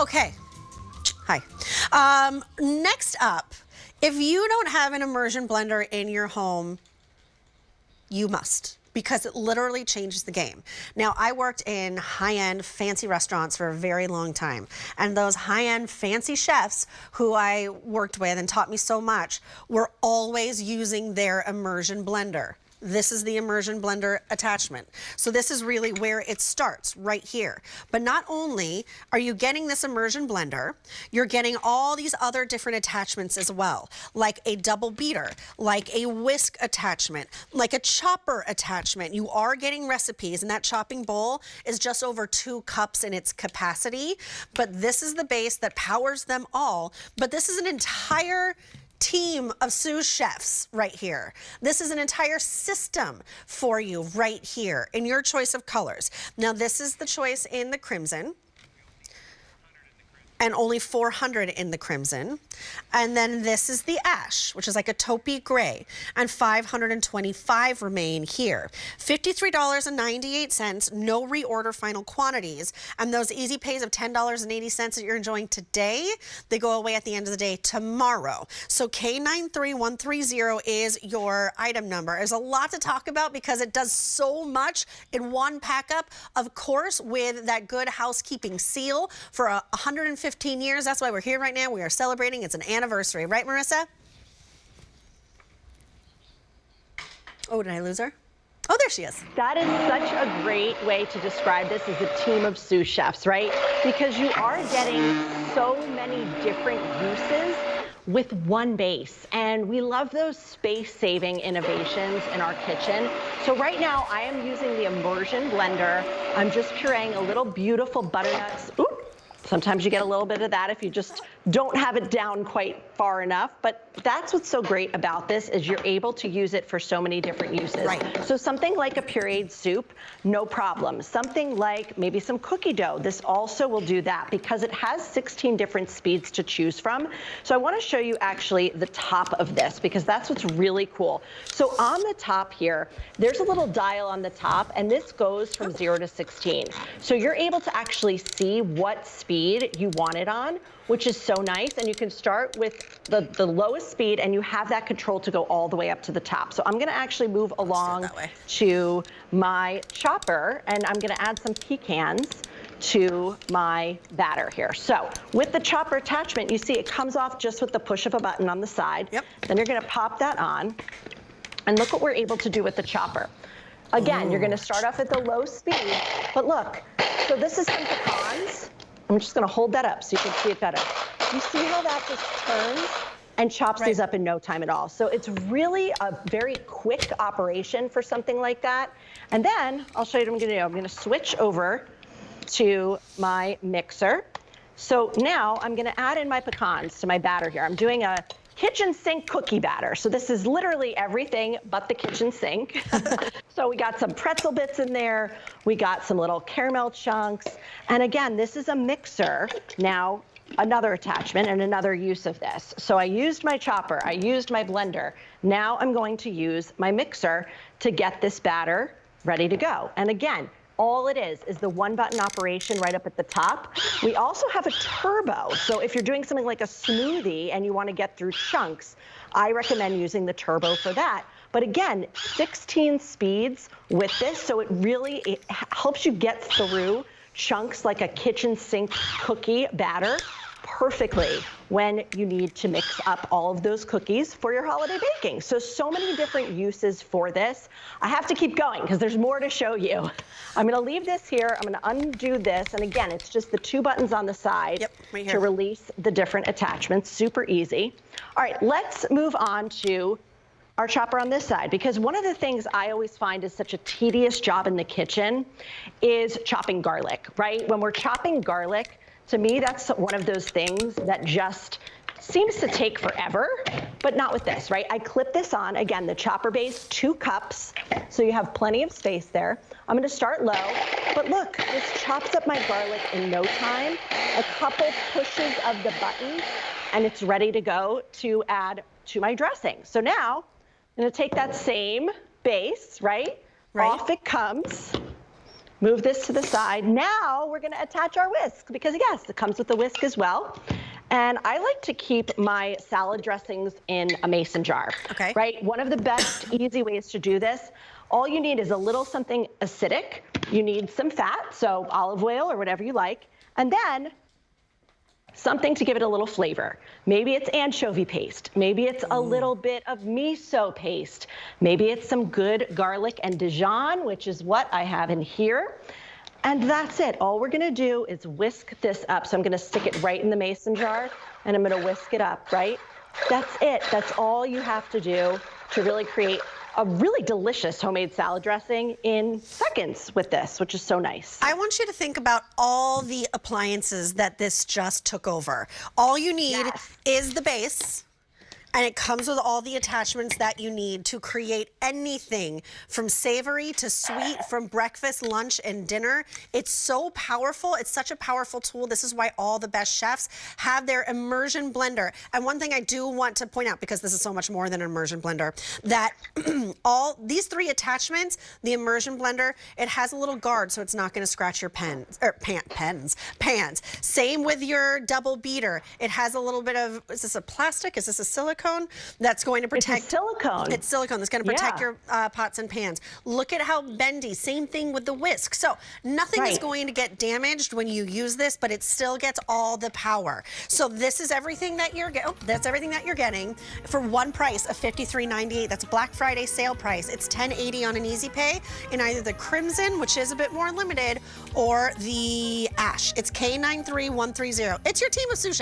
Okay. Hi. Next up, if you don't have an immersion blender in your home, you must, because it literally changes the game. Now, I worked in high-end fancy restaurants for a very long time, and those high-end fancy chefs who I worked with and taught me so much were always using their immersion blender. This is the immersion blender attachment. So this is really where it starts, right here. But not only are you getting this immersion blender, you're getting all these other different attachments as well, like a double beater, like a whisk attachment, like a chopper attachment. You are getting recipes, and that chopping bowl is just over 2 cups in its capacity. But this is the base that powers them all. But this is an entire team of sous chefs right here. This is an entire system for you right here in your choice of colors. Now, this is the choice in the crimson, and only 400 in the crimson. And then this is the ash, which is like a taupey gray, and 525 remain here. $53.98, no reorder final quantities. And those easy pays of $10.80 that you're enjoying today, they go away at the end of the day tomorrow. So K93130 is your item number. There's a lot to talk about because it does so much in one pack up. Of course, with that Good Housekeeping seal for 115 years. That's why we're here right now. We are celebrating. It's an anniversary. Right, Marissa? Oh, did I lose her? Oh, there she is. That is such a great way to describe this as a team of sous chefs, right? Because you are getting so many different uses with one base. And we love those space-saving innovations in our kitchen. So right now, I am using the immersion blender. I'm just pureeing a little beautiful butternuts. Ooh. Sometimes you get a little bit of that if you just don't have it down quite far enough. But that's what's so great about this is you're able to use it for so many different uses. Right. So something like a pureed soup, no problem. Something like maybe some cookie dough, this also will do that because it has 16 different speeds to choose from. So I want to show you actually the top of this because that's what's really cool. So on the top here, there's a little dial on the top, and this goes from 0 to 16. So you're able to actually see what speed you want it on, which is so nice. And you can start with the lowest speed, and you have that control to go all the way up to the top. So I'm gonna actually move along to my chopper, and I'm gonna add some pecans to my batter here. So with the chopper attachment, you see it comes off just with the push of a button on the side. Yep. Then you're gonna pop that on, and look what we're able to do with the chopper. Again, you're gonna start off at the low speed, but look, so this is some pecans. I'm just gonna hold that up so you can see it better. You see how that just turns and chops these up in no time at all. So it's really a very quick operation for something like that. And then I'll show you what I'm gonna do. I'm gonna switch over to my mixer. So now I'm gonna add in my pecans to my batter here. I'm doing a kitchen sink cookie batter. So this is literally everything but the kitchen sink. So we got some pretzel bits in there. We got some little caramel chunks. And again, this is a mixer. Now, another attachment and another use of this. So I used my chopper, I used my blender. Now I'm going to use my mixer to get this batter ready to go. And again, all it is the one button operation right up at the top. We also have a turbo. So if you're doing something like a smoothie and you want to get through chunks, I recommend using the turbo for that. But again, 16 speeds with this, so it helps you get through chunks like a kitchen sink cookie batter perfectly when you need to mix up all of those cookies for your holiday baking. So many different uses for this. I have to keep going because there's more to show you. I'm gonna leave this here, I'm gonna undo this, and again, it's just the 2 buttons on the side to release the different attachments, super easy. All right, let's move on to our chopper on this side, because one of the things I always find is such a tedious job in the kitchen is chopping garlic, right? When we're chopping garlic, to me, that's one of those things that just seems to take forever, but not with this, right? I clip this on, again, the chopper base, 2 cups, so you have plenty of space there. I'm gonna start low, but look, this chops up my garlic in no time. A couple pushes of the button, and it's ready to go to add to my dressing. So now, I'm gonna take that same base, right? Off it comes. Move this to the side. Now we're gonna attach our whisk because yes, it comes with the whisk as well. And I like to keep my salad dressings in a mason jar, Okay. right? One of the best easy ways to do this, all you need is a little something acidic. You need some fat, so olive oil or whatever you like, and then something to give it a little flavor. Maybe it's anchovy paste. Maybe it's a little bit of miso paste. Maybe it's some good garlic and Dijon, which is what I have in here. And that's it. All we're gonna do is whisk this up. So I'm gonna stick it right in the mason jar and I'm gonna whisk it up, right? That's it. That's all you have to do to really create a really delicious homemade salad dressing in seconds with this, which is so nice. I want you to think about all the appliances that this just took over. All you need is the base, and it comes with all the attachments that you need to create anything from savory to sweet, from breakfast, lunch, and dinner. It's so powerful. It's such a powerful tool. This is why all the best chefs have their immersion blender. And one thing I do want to point out, because this is so much more than an immersion blender, that all these three attachments, the immersion blender, it has a little guard so it's not going to scratch your pans. Same with your double beater. It has a little bit of, is this a plastic? Is this a silicone? That's going to protect. It's silicone. It's silicone that's going to protect your pots and pans. Look at how bendy. Same thing with the whisk. So nothing is going to get damaged when you use this, but it still gets all the power. So this is everything that you're getting. That's everything that you're getting for one price of $53.98. That's Black Friday sale price. It's $10.80 on an easy pay in either the crimson, which is a bit more limited, or the ash. It's K93130. It's your team of sous chefs.